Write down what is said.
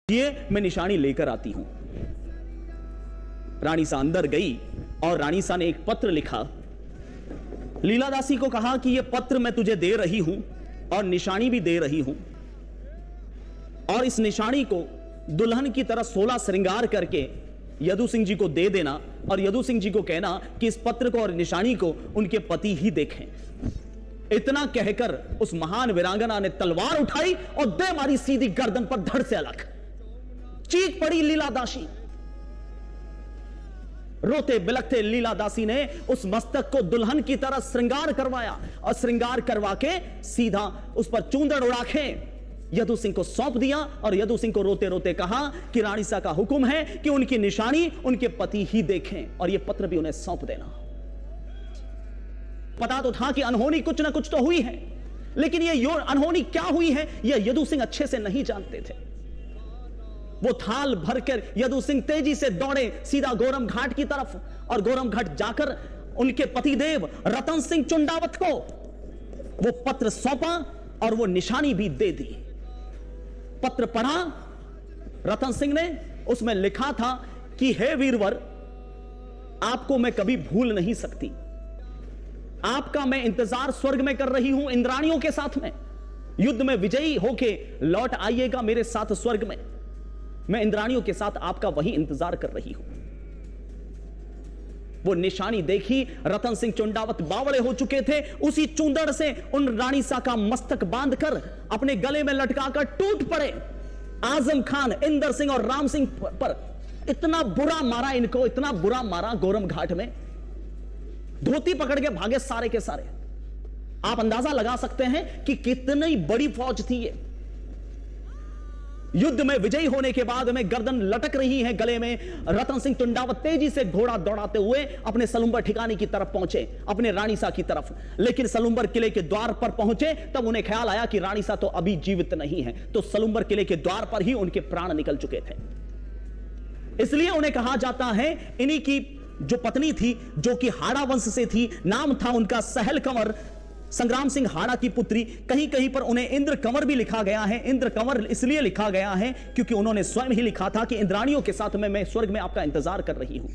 ये मैं निशानी लेकर आती हूं। रानी सा अंदर गई और रानी सा ने एक पत्र लिखा। लीला दासी को कहा कि यह पत्र मैं तुझे दे रही हूं और निशानी भी दे रही हूं, और इस निशानी को दुल्हन की तरह 16 श्रृंगार करके यदु सिंह जी को दे देना, और यदु सिंह जी को कहना कि इस पत्र को और निशानी को उनके पति ही देखें। इतना कहकर उस महान वीरांगना ने तलवार उठाई और दे मारी सीधी गर्दन पर धड़ से अलग। चीख पड़ी लीला दासी। रोते बिलखते लीला दासी ने उस मस्तक को दुल्हन की तरह श्रृंगार करवाया, और श्रृंगार करवा के सीधा उस पर चूंदड़ उड़ा के यदु सिंह को सौंप दिया, और यदु सिंह को रोते रोते कहा कि रानी सा का हुक्म है कि उनकी निशानी उनके पति ही देखें, और यह पत्र भी उन्हें सौंप देना। पता तो था कि अनहोनी कुछ ना कुछ तो हुई है, लेकिन यह अनहोनी क्या हुई है यह यदु सिंह अच्छे से नहीं जानते थे। वो थाल भरकर यदु सिंह तेजी से दौड़े सीधा गोरम घाट की तरफ, और गोरम घाट जाकर उनके पतिदेव रतन सिंह चुंडावत को वो पत्र सौंपा और वो निशानी भी दे दी। पत्र पढ़ा रतन सिंह ने, उसमें लिखा था कि हे वीरवर, आपको मैं कभी भूल नहीं सकती। आपका मैं इंतजार स्वर्ग में कर रही हूं, इंद्राणियों के साथ में। युद्ध में विजयी होके लौट आइएगा मेरे साथ स्वर्ग में। मैं इंद्राणियों के साथ आपका वही इंतजार कर रही हूं। वो निशानी देखी, रतन सिंह चुंडावत बावड़े हो चुके थे। उसी चूंदड़ से उन रानी सा का मस्तक बांधकर अपने गले में लटकाकर टूट पड़े। आजम खान, इंदर सिंह और राम सिंह पर इतना बुरा मारा इनको, इतना बुरा मारा गोरम घाट में, धोती पकड़ के भागे सारे के सारे। आप अंदाजा लगा सकते हैं कि कितनी बड़ी फौज थी ये। युद्ध में विजयी होने के बाद में गर्दन लटक रही है गले में। रतन सिंह चुंडावत तेजी से घोड़ा दौड़ाते हुए अपने सलुंबर ठिकाने की तरफ पहुंचे, अपने रानी सा की तरफ। लेकिन सलुंबर किले के द्वार पर पहुंचे तब उन्हें ख्याल आया कि रानी सा तो अभी जीवित नहीं है, तो सलुंबर किले के द्वार पर ही उनके प्राण निकल चुके थे। इसलिए उन्हें कहा जाता है, इन्हीं की जो पत्नी थी, जो कि हाड़ा वंश से थी, नाम था उनका सहल कंवर, संग्राम सिंह हाड़ा की पुत्री। कहीं कहीं पर उन्हें इंद्र कंवर भी लिखा गया है। इंद्र कंवर इसलिए लिखा गया है क्योंकि उन्होंने स्वयं ही लिखा था कि इंद्राणियों के साथ मैं स्वर्ग में आपका इंतजार कर रही हूं।